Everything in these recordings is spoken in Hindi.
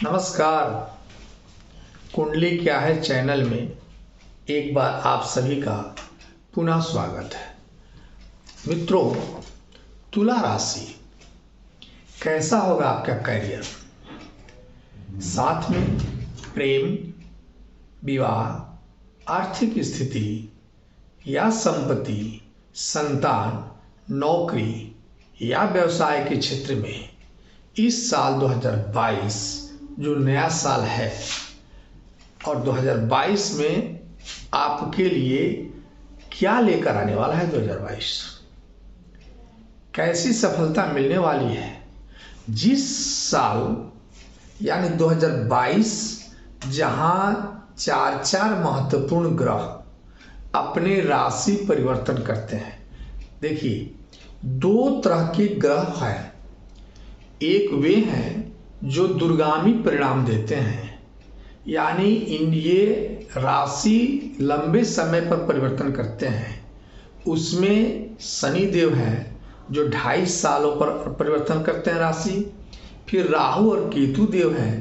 नमस्कार। कुंडली क्या है चैनल में एक बार आप सभी का पुनः स्वागत है। मित्रों, तुला राशि कैसा होगा आपका करियर, साथ में प्रेम, विवाह, आर्थिक स्थिति या संपत्ति, संतान, नौकरी या व्यवसाय के क्षेत्र में इस साल 2022 जो नया साल है और 2022 में आपके लिए क्या लेकर आने वाला है। 2022 कैसी सफलता मिलने वाली है। जिस साल यानी 2022 जहां चार महत्वपूर्ण ग्रह अपने राशि परिवर्तन करते हैं। देखिए, दो तरह के ग्रह हैं। एक वे हैं जो दूरगामी परिणाम देते हैं, यानी ये राशि लंबे समय पर परिवर्तन करते हैं। उसमें शनि देव हैं जो 2.5 सालों पर परिवर्तन करते हैं राशि। फिर राहु और केतु देव हैं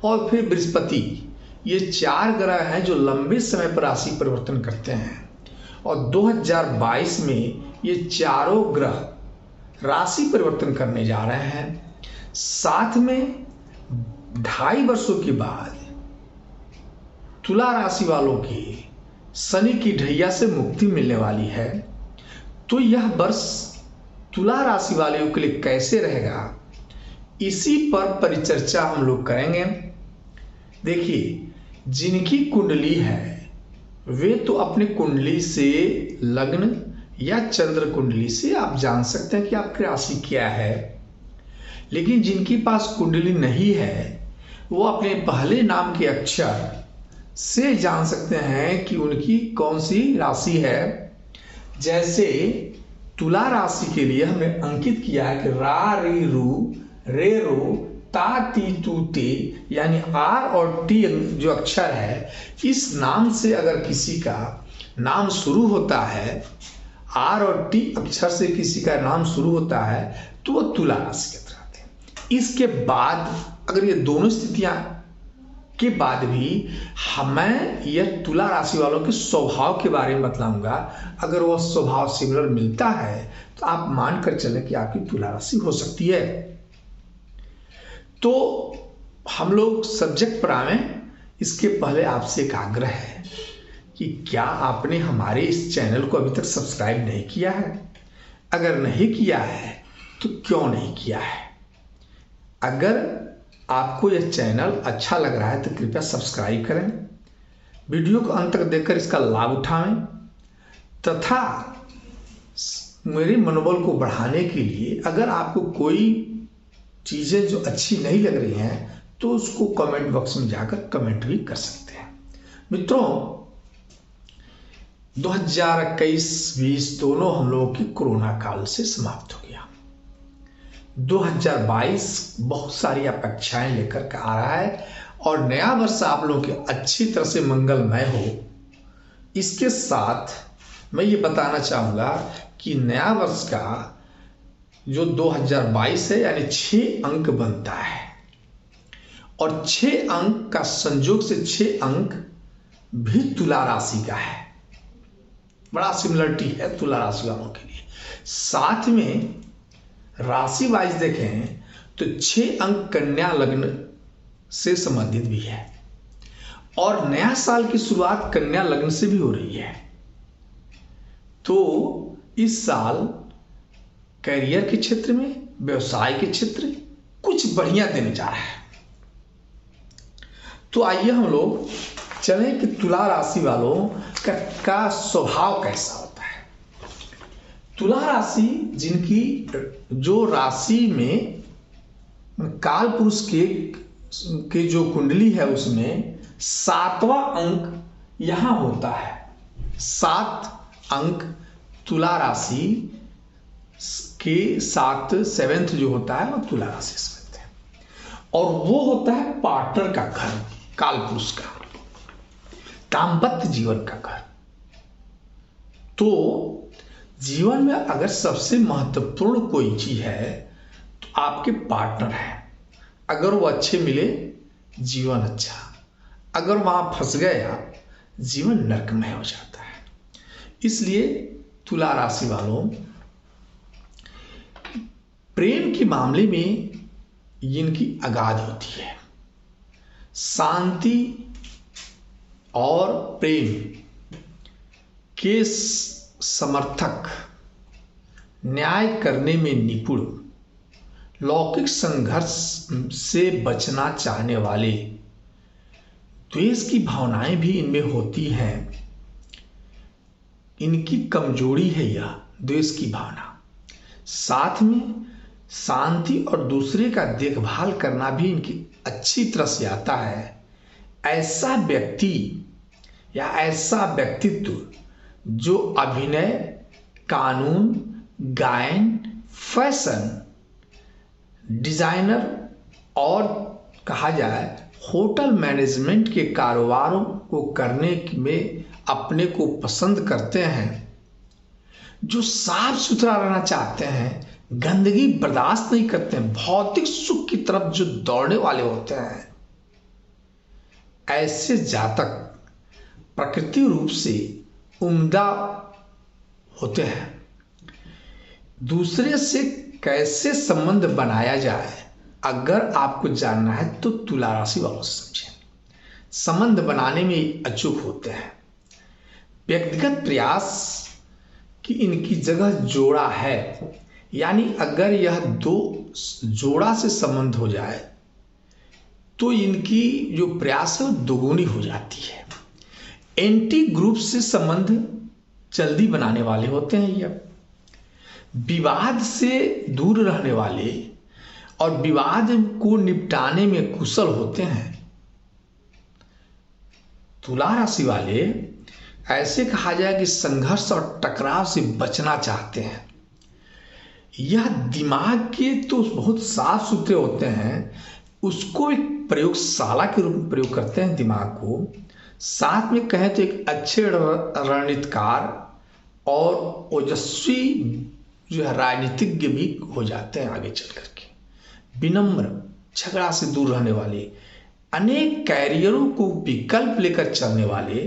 और फिर बृहस्पति। ये 4 ग्रह हैं जो लंबे समय पर राशि परिवर्तन करते हैं। और 2022 में ये चारों ग्रह राशि परिवर्तन करने जा रहे हैं। साथ में 2.5 वर्षों के बाद तुला राशि वालों की शनि की ढैया से मुक्ति मिलने वाली है। तो यह वर्ष तुला राशि वालों के लिए कैसे रहेगा, इसी पर परिचर्चा हम लोग करेंगे। देखिए, जिनकी कुंडली है वे तो अपने कुंडली से, लग्न या चंद्र कुंडली से आप जान सकते हैं कि आपकी राशि क्या है। लेकिन जिनके पास कुंडली नहीं है वो अपने पहले नाम के अक्षर से जान सकते हैं कि उनकी कौन सी राशि है। जैसे तुला राशि के लिए हमने अंकित किया है कि रा री रू रे रो ता ती तू ते, यानी आर और टी जो अक्षर है, इस नाम से अगर किसी का नाम शुरू होता है, आर और टी अक्षर से किसी का नाम शुरू होता है, तो वो तुला राशि के तरह आते हैं। इसके बाद अगर ये दोनों स्थितियां के बाद भी मैं यह तुला राशि वालों के स्वभाव के बारे में बतलाऊंगा। अगर वह स्वभाव सिमिलर मिलता है तो आप मानकर चले कि आपकी तुला राशि हो सकती है। तो हम लोग सब्जेक्ट पर आए। इसके पहले आपसे एक आग्रह है कि क्या आपने हमारे इस चैनल को अभी तक सब्सक्राइब नहीं किया है। अगर नहीं किया है तो क्यों नहीं किया है। अगर आपको यह चैनल अच्छा लग रहा है तो कृपया सब्सक्राइब करें, वीडियो को अंत तक देखकर इसका लाभ उठाएं तथा मेरे मनोबल को बढ़ाने के लिए अगर आपको कोई चीज़ें जो अच्छी नहीं लग रही हैं तो उसको कमेंट बॉक्स में जाकर कमेंट भी कर सकते हैं। मित्रों, 2021-20 दोनों हम लोगों की कोरोना काल से समाप्त हो गया। 2022 बहुत सारी अपेक्षाएं लेकर आ रहा है और नया वर्ष आप लोगों के अच्छी तरह से मंगलमय हो। इसके साथ मैं ये बताना चाहूँगा कि नया वर्ष का जो 2022 है यानी 6 अंक बनता है और 6 अंक का संयोग से 6 अंक भी तुला राशि का है। बड़ा सिमिलरिटी है तुला राशि वालों के लिए। साथ में राशि वाइज देखें तो 6 अंक कन्या लग्न से संबंधित भी है और नया साल की शुरुआत कन्या लग्न से भी हो रही है। तो इस साल करियर के क्षेत्र में, व्यवसाय के क्षेत्र कुछ बढ़िया देने जा रहा है। तो आइए हम लोग चलें कि तुला राशि वालों का स्वभाव कैसा होता है। तुला राशि जिनकी जो राशि में काल पुरुष के जो कुंडली है उसमें 7वां अंक यहां होता है। 7 अंक तुला राशि के 7th जो होता है वो तुला राशि से बनते हैं और वो होता है पार्टनर का घर, काल पुरुष का। दाम्पत्य जीवन का घर। तो जीवन में अगर सबसे महत्वपूर्ण कोई चीज है तो आपके पार्टनर है। अगर वो अच्छे मिले जीवन अच्छा, अगर वहां फंस गया जीवन नरकमय हो जाता है। इसलिए तुला राशि वालों, प्रेम के मामले में इनकी अगाध होती है। शांति और प्रेम के समर्थक, न्याय करने में निपुण, लौकिक संघर्ष से बचना चाहने वाले, द्वेष की भावनाएं भी इनमें होती हैं। इनकी कमजोरी है यह द्वेष की भावना। साथ में शांति और दूसरे का देखभाल करना भी इनकी अच्छी तरह से आता है। ऐसा व्यक्ति या ऐसा व्यक्तित्व जो अभिनय, कानून, गायन, फैशन, डिजाइनर और कहा जाए होटल मैनेजमेंट के कारोबारों को करने में अपने को पसंद करते हैं, जो साफ सुथरा रहना चाहते हैं, गंदगी बर्दाश्त नहीं करते हैं, भौतिक सुख की तरफ जो दौड़ने वाले होते हैं, ऐसे जातक प्रकृति रूप से उम्दा होते हैं। दूसरे से कैसे संबंध बनाया जाए अगर आपको जानना है तो तुला राशि वालों से समझें। संबंध बनाने में अचूक होते हैं। व्यक्तिगत प्रयास की इनकी जगह जोड़ा है, यानी अगर यह दो जोड़ा से संबंध हो जाए तो इनकी जो प्रयास है वो दोगुनी हो जाती है। एंटी ग्रुप से संबंध जल्दी बनाने वाले होते हैं यह। विवाद से दूर रहने वाले और विवाद को निपटाने में कुशल होते हैं। तुला राशि वाले ऐसे कहा जाए कि संघर्ष और टकराव से बचना चाहते हैं। यह दिमाग के तो बहुत साफ सुथरे होते हैं, उसको एक प्रयोगशाला के रूप में प्रयोग करते हैं दिमाग को। साथ में कहें तो एक अच्छे रणनीतिकार और ओजस्वी जो है राजनीतिज्ञ भी हो जाते हैं आगे चल करके। विनम्र, झगड़ा से दूर रहने वाले, अनेक कैरियरों को विकल्प लेकर चलने वाले,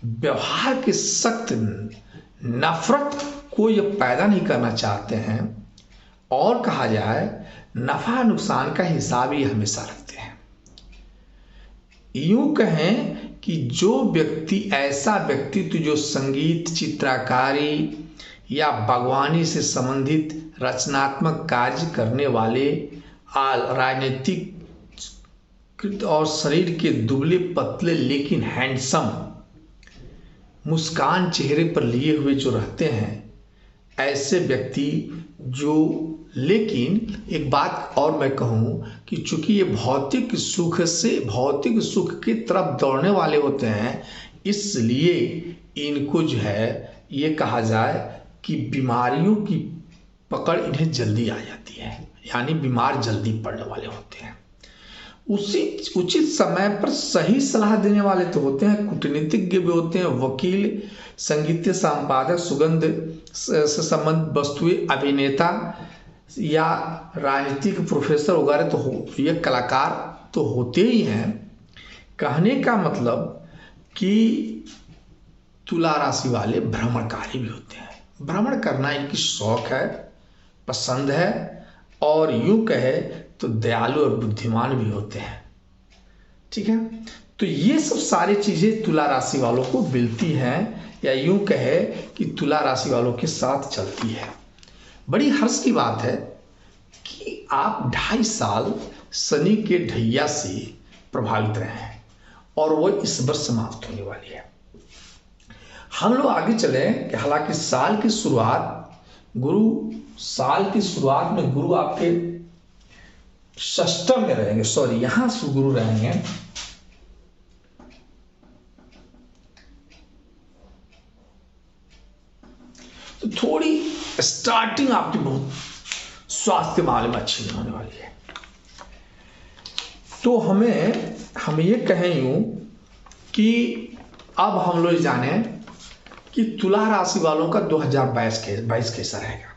व्यवहार के सख्त, नफरत को ये पैदा नहीं करना चाहते हैं और कहा जाए नफा नुकसान का हिसाब ही हमेशा रखते हैं। यूं कहें कि जो व्यक्ति, ऐसा व्यक्तित्व जो संगीत, चित्रकारी या बागवानी से संबंधित रचनात्मक कार्य करने वाले, राजनीतिक और शरीर के दुबले पतले लेकिन हैंडसम, मुस्कान चेहरे पर लिए हुए जो रहते हैं, ऐसे व्यक्ति जो, लेकिन एक बात और मैं कहूँ कि चूंकि ये भौतिक सुख की तरफ दौड़ने वाले होते हैं, इसलिए इनको जो है ये कहा जाए कि बीमारियों की पकड़ इन्हें जल्दी आ जाती है, यानी बीमार जल्दी पड़ने वाले होते हैं। उचित समय पर सही सलाह देने वाले तो होते हैं, कूटनीतिज्ञ भी होते हैं, वकील, संगीत संपादक, सुगंध से संबंध वस्तुएं, अभिनेता या राजनीतिक प्रोफेसर वगैरह तो हो, ये कलाकार तो होते ही हैं। कहने का मतलब कि तुला राशि वाले भ्रमणकारी भी होते हैं। भ्रमण करना इनकी शौक है, पसंद है, और यूं कहे तो दयालु और बुद्धिमान भी होते हैं। ठीक है, तो ये सब सारी चीजें तुला राशि वालों को मिलती हैं, या यूं कहे कि तुला राशि वालों के साथ चलती है। बड़ी हर्ष की बात है कि आप 2.5 साल शनि के ढैया से प्रभावित रहे हैं और वो इस वर्ष समाप्त होने वाली है। हम लोग आगे चले कि हालांकि साल की शुरुआत में गुरु आपके षष्टम में रहेंगे, यहां से गुरु रहेंगे तो थोड़ी स्टार्टिंग आपकी बहुत स्वास्थ्य मामले में अच्छी नहीं होने वाली है। तो हम ये कहें यूं कि अब हम लोग जाने कि तुला राशि वालों का 2022 कैसा रहेगा।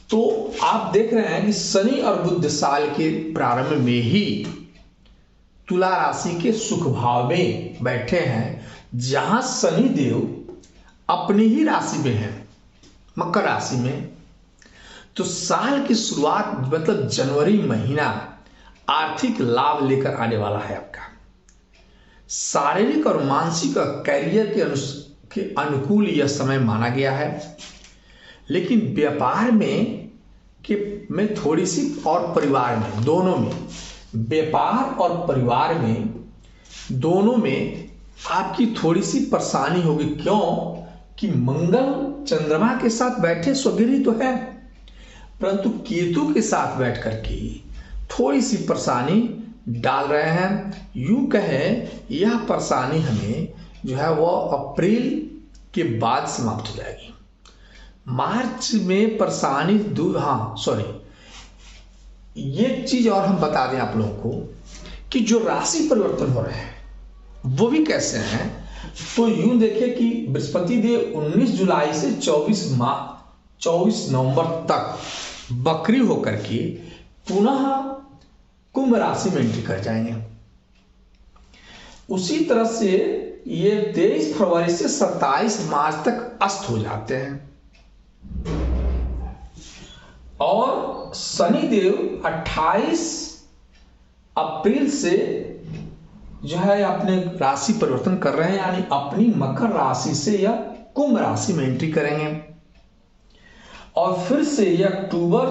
तो आप देख रहे हैं कि शनि और बुध साल के प्रारंभ में ही तुला राशि के सुख भाव में बैठे हैं, जहां शनि देव अपनी ही राशि में है, मकर राशि में। तो साल की शुरुआत मतलब जनवरी महीना आर्थिक लाभ लेकर आने वाला है आपका। शारीरिक और मानसिक और कैरियर के अनुकूल यह समय माना गया है, लेकिन व्यापार में थोड़ी सी और परिवार में दोनों में, व्यापार और परिवार में दोनों में आपकी थोड़ी सी परेशानी होगी। क्यों कि मंगल चंद्रमा के साथ बैठे स्वगृही तो है, परंतु केतु के साथ बैठ करके थोड़ी सी परेशानी डाल रहे हैं। यूं कहे यह परेशानी हमें जो है वह अप्रैल के बाद समाप्त हो जाएगी। मार्च में परेशानी ये चीज और हम बता दें आप लोगों को कि जो राशि परिवर्तन हो रहे हैं वो भी कैसे हैं। तो यूं देखिए कि बृहस्पति देव 19 जुलाई से 24 नवंबर तक बकरी होकर के पुनः कुंभ राशि में एंट्री कर जाएंगे। उसी तरह से ये 23 फरवरी से 27 मार्च तक अस्त हो जाते हैं। और शनि देव 28 अप्रैल से जो है अपने राशि परिवर्तन कर रहे हैं, यानी अपनी मकर राशि से या कुंभ राशि में एंट्री करेंगे। और फिर से ये अक्टूबर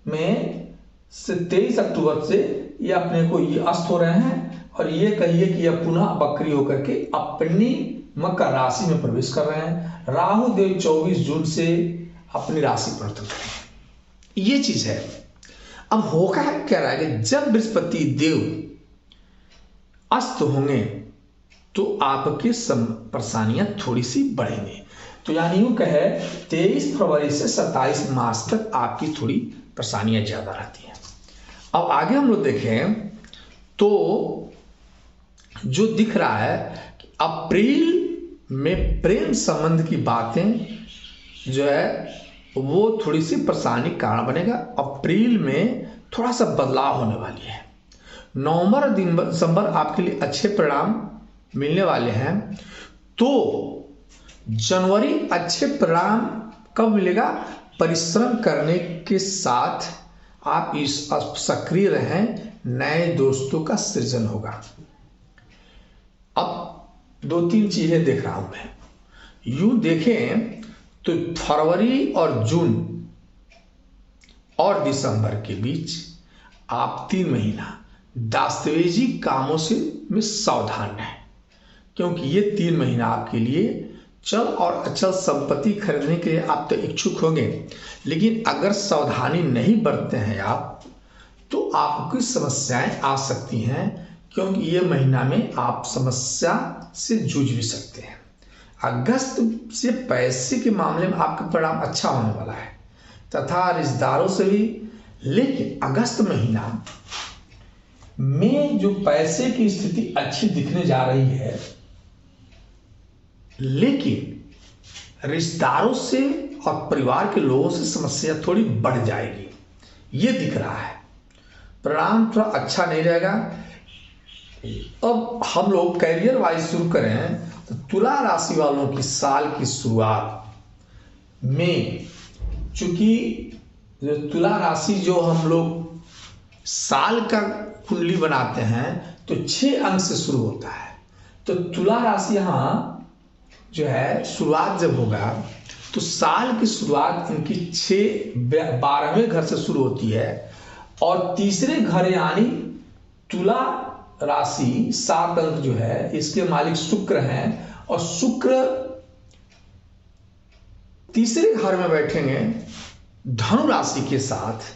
में से 23 अक्टूबर से ये अपने को ये अस्त हो रहे हैं, और ये कहिए कि यह पुनः बकरी होकर के अपनी मकर राशि में प्रवेश कर रहे हैं। राहु देव 24 जून से अपनी राशि परिवर्तन करेंगे। ये चीज है। अब होगा क्या रहा है कि जब बृहस्पति देव अस्त होंगे तो आपकी परेशानियां थोड़ी सी बढ़ेंगी। तो यानी यूं कहे 23 फरवरी से 27 मार्च तक आपकी थोड़ी परेशानियां ज्यादा रहती हैं। अब आगे हम लोग देखें तो जो दिख रहा है कि अप्रैल में प्रेम संबंध की बातें जो है वो थोड़ी सी परेशानी कारण बनेगा। अप्रैल में थोड़ा सा बदलाव होने वाली है। नवंबर और दिसंबर आपके लिए अच्छे परिणाम मिलने वाले हैं। तो जनवरी अच्छे परिणाम कब मिलेगा? परिश्रम करने के साथ आप इस सक्रिय रहें, नए दोस्तों का सृजन होगा। अब 2-3 चीजें देख रहा हूं मैं। यूं देखें तो फरवरी और जून और दिसंबर के बीच आप 3 महीना दस्तावेजी कामों से में सावधान रहें, क्योंकि ये 3 महीना आपके लिए चल और अचल संपत्ति खरीदने के लिए आप तो इच्छुक होंगे, लेकिन अगर सावधानी नहीं बरतते हैं आप तो आपको समस्याएं आ सकती हैं, क्योंकि ये महीना में आप समस्या से जूझ भी सकते हैं। अगस्त से पैसे के मामले में आपका परिणाम अच्छा होने वाला है तथा रिश्तेदारों से भी। लेकिन अगस्त महीना में जो पैसे की स्थिति अच्छी दिखने जा रही है, लेकिन रिश्तेदारों से और परिवार के लोगों से समस्या थोड़ी बढ़ जाएगी, ये दिख रहा है। परिणाम थोड़ा अच्छा नहीं रहेगा। अब हम लोग कैरियर वाइज शुरू करें तो तुला राशि वालों की साल की शुरुआत में, चूंकि तुला राशि जो हम लोग साल का कुंडली बनाते हैं तो 6 अंक से शुरू होता है। तो तुला राशि यहां जो है शुरुआत जब होगा तो साल की शुरुआत इनकी 12वें घर से शुरू होती है, और तीसरे घर यानी तुला राशि 7 अंक जो है इसके मालिक शुक्र हैं, और शुक्र तीसरे घर में बैठेंगे धनु राशि के साथ।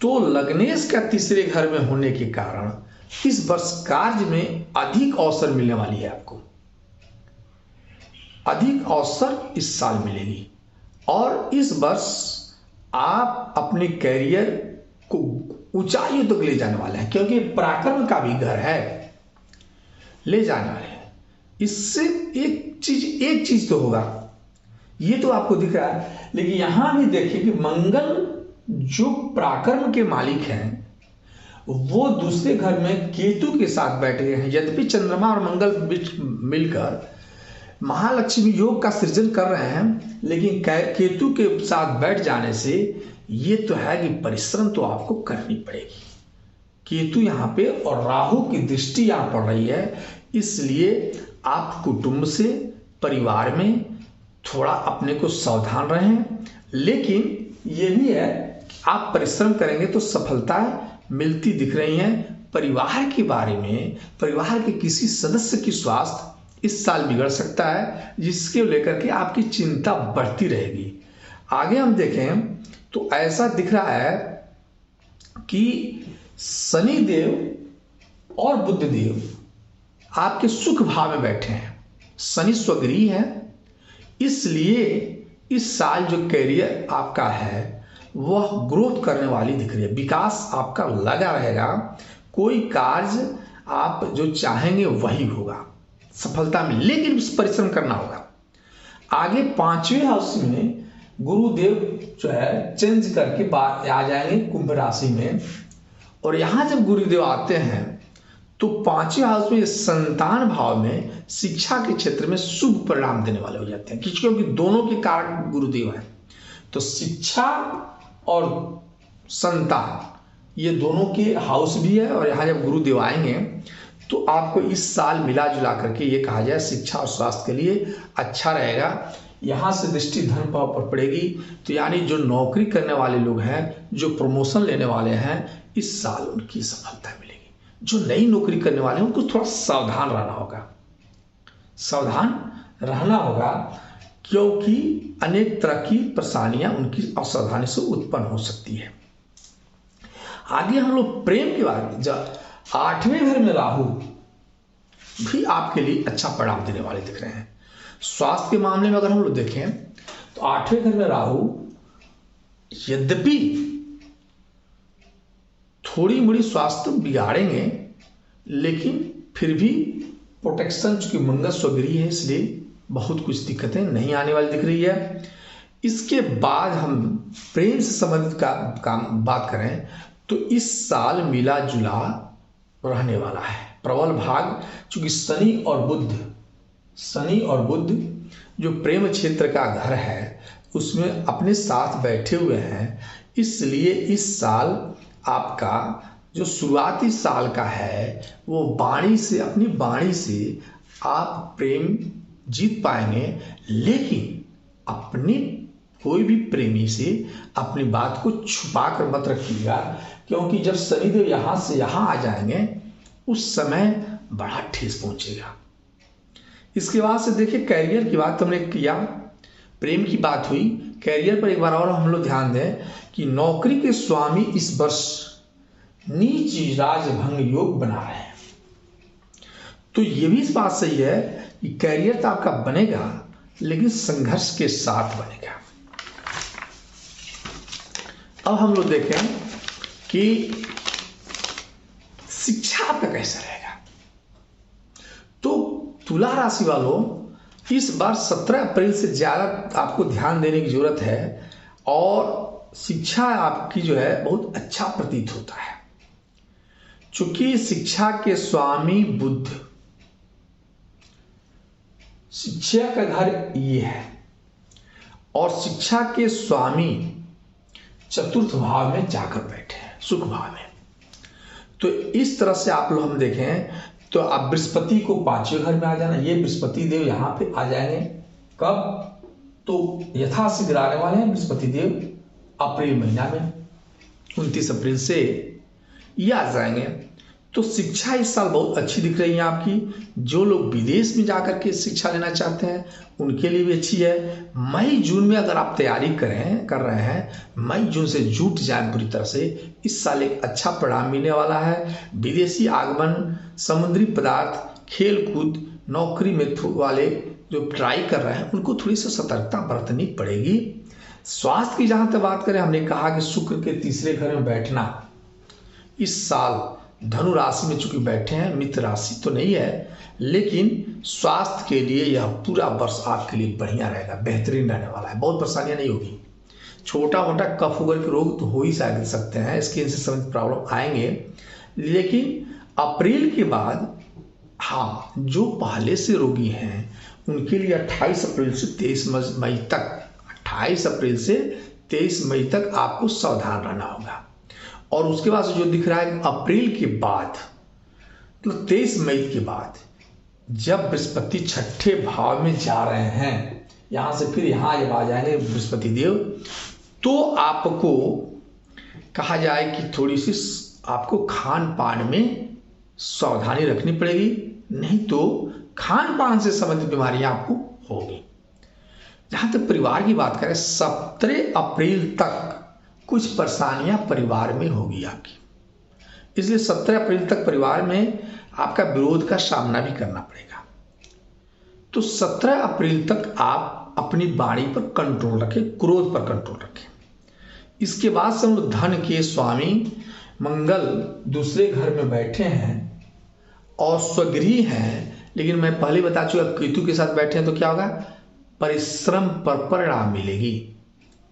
तो लग्नेश का तीसरे घर में होने के कारण इस वर्ष कार्य में अधिक अवसर मिलने वाली है। आपको अधिक अवसर इस साल मिलेगी, और इस वर्ष आप अपने कैरियर को ऊंचाइयों तक ले जाने वाले हैं, क्योंकि पराक्रम का भी घर है। ले जाने वाले हैं। इससे एक चीज तो होगा, ये तो आपको दिख रहा है, लेकिन यहां भी देखिए कि मंगल जो पराक्रम के मालिक हैं वो दूसरे घर में केतु के साथ बैठ गए हैं। यद्यपि चंद्रमा और मंगल बीच मिलकर महालक्ष्मी योग का सृजन कर रहे हैं, लेकिन केतु के साथ बैठ जाने से ये तो है कि परिश्रम तो आपको करनी पड़ेगी। केतु यहाँ पे और राहु की दृष्टि यहाँ पड़ रही है, इसलिए आप कुटुंब से, परिवार में थोड़ा अपने को सावधान रहें। लेकिन ये भी है कि आप परिश्रम करेंगे तो सफलताएं मिलती दिख रही हैं। परिवार के बारे में, परिवार के किसी सदस्य की स्वास्थ्य इस साल बिगड़ सकता है, जिसके लेकर के आपकी चिंता बढ़ती रहेगी। आगे हम देखें तो ऐसा दिख रहा है कि शनि देव और बुध देव आपके सुख भाव में बैठे हैं। शनि स्वगृही है, इसलिए इस साल जो कैरियर आपका है वह ग्रोथ करने वाली दिख रही है। विकास आपका लगा रहेगा, कोई कार्य आप जो चाहेंगे वही होगा, सफलता में, लेकिन परिश्रम करना होगा। आगे 5वें हाउस में गुरुदेव जो है चेंज करके आ जाएंगे कुंभ राशि में, और यहां जब गुरुदेव आते हैं तो 5वें हाउस में संतान भाव में शिक्षा के क्षेत्र में शुभ परिणाम देने वाले हो जाते हैं, क्योंकि दोनों के कारक गुरुदेव हैं। तो शिक्षा और संतान ये दोनों के हाउस भी है, और यहाँ जब गुरुदेव आएंगे तो आपको इस साल मिला जुला करके ये कहा जाए शिक्षा और स्वास्थ्य के लिए अच्छा रहेगा। यहाँ से दृष्टि धन भाव पर पड़ेगी, तो यानी जो नौकरी करने वाले लोग हैं, जो प्रमोशन लेने वाले हैं, इस साल उनकी सफलता मिलेगी। जो नई नौकरी करने वाले हैं उनको थोड़ा सावधान रहना होगा, सावधान रहना होगा, क्योंकि अनेक तरह की परेशानियां उनकी असावधानी से उत्पन्न हो सकती है। आगे हम लोग प्रेम की बात, जब 8वें घर में राहु भी आपके लिए अच्छा परिणाम देने वाले दिख रहे हैं। स्वास्थ्य के मामले में अगर हम लोग देखें तो 8वें घर में राहु यद्यपि थोड़ी मोड़ी स्वास्थ्य बिगाड़ेंगे, लेकिन फिर भी प्रोटेक्शन, चूंकि मंगल स्वगृही है इसलिए बहुत कुछ दिक्कतें नहीं आने वाली दिख रही है। इसके बाद हम प्रेम से संबंधित बात करें तो इस साल मिला जुला रहने वाला है। प्रबल भाग, चूंकि शनि और बुध जो प्रेम क्षेत्र का घर है उसमें अपने साथ बैठे हुए हैं, इसलिए इस साल आपका जो शुरुआती साल का है वो अपनी वाणी से आप प्रेम जीत पाएंगे। लेकिन अपने कोई भी प्रेमी से अपनी बात को छुपा कर मत रखिएगा, क्योंकि जब शनिदेव यहां से यहां आ जाएंगे उस समय बड़ा ठेस पहुंचेगा। इसके बाद से देखिए कैरियर की बात हमने किया, प्रेम की बात हुई, कैरियर पर एक बार और हम लोग ध्यान दें कि नौकरी के स्वामी इस वर्ष नीच राजभंग योग बना रहे हैं। तो ये भी इस बात सही है कि कैरियर तो आपका बनेगा, लेकिन संघर्ष के साथ बनेगा। अब हम लोग देखें कि शिक्षा आपका कैसा रहेगा। तो तुला राशि वालों, इस बार 17 अप्रैल से ज्यादा आपको ध्यान देने की जरूरत है, और शिक्षा आपकी जो है बहुत अच्छा प्रतीत होता है, चूंकि शिक्षा के स्वामी बुध, शिक्षा का घर ये है, और शिक्षा के स्वामी चतुर्थ भाव में जाकर बैठे हैं, सुख भाव में। तो इस तरह से आप लोग हम देखें तो आप बृहस्पति को 5वें घर में आ जाना, ये बृहस्पति देव यहाँ पे आ जाएंगे कब, तो यथाशीघ्र आने वाले हैं बृहस्पति देव अप्रैल महीना में, 29 अप्रैल से ये आ जाएंगे। तो शिक्षा इस साल बहुत अच्छी दिख रही है आपकी। जो लोग विदेश में जाकर के शिक्षा लेना चाहते हैं उनके लिए भी अच्छी है। मई जून में अगर आप तैयारी कर रहे हैं, मई जून से जुट जाए पूरी तरह से, इस साल एक अच्छा परिणाम मिलने वाला है। विदेशी आगमन, समुद्री पदार्थ, खेल कूद, नौकरी में वाले जो ट्राई कर रहे हैं उनको थोड़ी सी सतर्कता बरतनी पड़ेगी। स्वास्थ्य की जहां तक बात करें, हमने कहा कि शुक्र के तीसरे घर में बैठना इस साल धनु राशि में चूंकि बैठे हैं, मित्र राशि तो नहीं है, लेकिन स्वास्थ्य के लिए यह पूरा वर्ष आपके लिए बढ़िया रहेगा, बेहतरीन रहने वाला है। बहुत परेशानियां नहीं होगी। छोटा मोटा कफ वगैरह के रोग तो हो ही सकते हैं, स्किन से संबंधित प्रॉब्लम आएंगे, लेकिन अप्रैल के बाद हाँ, जो पहले से रोगी हैं उनके लिए 28 अप्रैल से 23 मई तक 28 अप्रैल से 23 मई तक आपको सावधान रहना होगा। और उसके बाद जो दिख रहा है अप्रैल के बाद तो 23 मई के बाद जब बृहस्पति छठे भाव में जा रहे हैं, यहाँ से फिर यहाँ जब आ जाएंगे बृहस्पति देव, तो आपको कहा जाए कि थोड़ी सी आपको खान पान में सावधानी रखनी पड़ेगी, नहीं तो खान पान से संबंधित बीमारियां आपको होगी। जहां तक परिवार की बात करें, 17 अप्रैल तक कुछ परेशानियां परिवार में होगी आपकी, इसलिए 17 अप्रैल तक परिवार में आपका विरोध का सामना भी करना पड़ेगा। तो 17 अप्रैल तक आप अपनी वाणी पर कंट्रोल रखें, क्रोध पर कंट्रोल रखें। इसके बाद से हम लोग धन के स्वामी मंगल दूसरे घर में बैठे हैं और स्वगृही हैं, लेकिन मैं पहले बता चुका केतु के साथ बैठे हैं तो क्या होगा, परिश्रम पर परिणाम मिलेगी,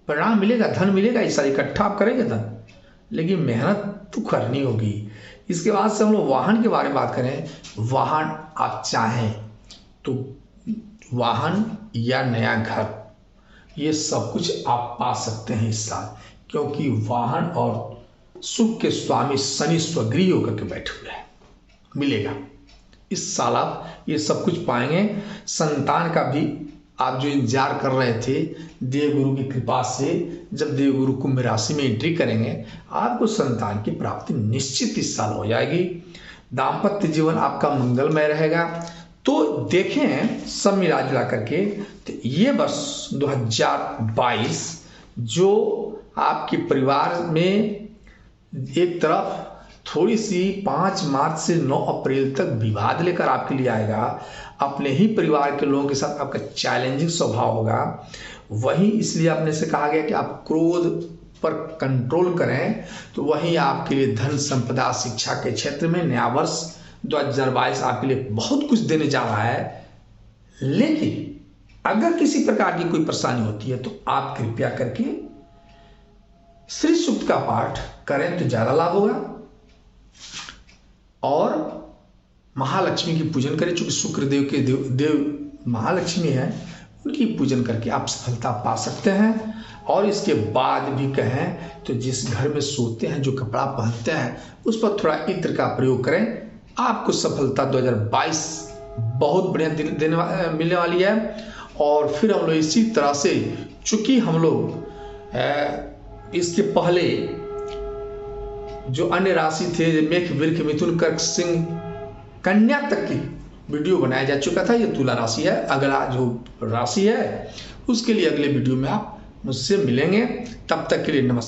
परिणाम मिलेगा, धन मिलेगा, ये सारी इकट्ठा आप करेंगे धन, लेकिन मेहनत तो करनी होगी। इसके बाद से हम लोग वाहन के बारे में बात करें, वाहन आप चाहें तो वाहन या नया घर, ये सब कुछ आप पा सकते हैं इस साल, क्योंकि वाहन और सुख के स्वामी शनि स्वगृही होकर के बैठे हुए हैं, मिलेगा। इस साल आप ये सब कुछ पाएंगे। संतान का भी आप जो इंतजार कर रहे थे देवगुरु की कृपा से, जब देवगुरु कुंभ राशि में एंट्री करेंगे आपको संतान की प्राप्ति निश्चित इस साल हो जाएगी। दाम्पत्य जीवन आपका मंगलमय रहेगा। तो देखें सब मिला जुला करके, तो ये वर्ष 2022 जो आपके परिवार में एक तरफ थोड़ी सी 5 मार्च से 9 अप्रैल तक विवाद लेकर आपके लिए आएगा, अपने ही परिवार के लोगों के साथ आपका चैलेंजिंग स्वभाव होगा। वहीं इसलिए आपने से कहा गया कि आप क्रोध पर कंट्रोल करें, तो वहीं आपके लिए धन संपदा शिक्षा के क्षेत्र में नया वर्ष 2022 आपके लिए बहुत कुछ देने जा रहा है। लेकिन अगर किसी प्रकार की कोई परेशानी होती है तो आप कृपया करके श्री सूक्त का पाठ करें तो ज्यादा लाभ होगा, और महालक्ष्मी की पूजन करें, चूंकि शुक्रदेव के देव महालक्ष्मी है, उनकी पूजन करके आप सफलता पा सकते हैं। और इसके बाद भी कहें तो जिस घर में सोते हैं, जो कपड़ा पहनते हैं, उस पर थोड़ा इत्र का प्रयोग करें, आपको सफलता 2022 बहुत बढ़िया मिलने वाली है। और फिर हम लोग इसी तरह से, चूंकि हम लोग इसके पहले जो अन्य राशि थे, मेष वृष मिथुन कर्क सिंह कन्या तक की वीडियो बनाया जा चुका था, ये तुला राशि है। अगला जो राशि है उसके लिए अगले वीडियो में आप मुझसे मिलेंगे। तब तक के लिए नमस्कार।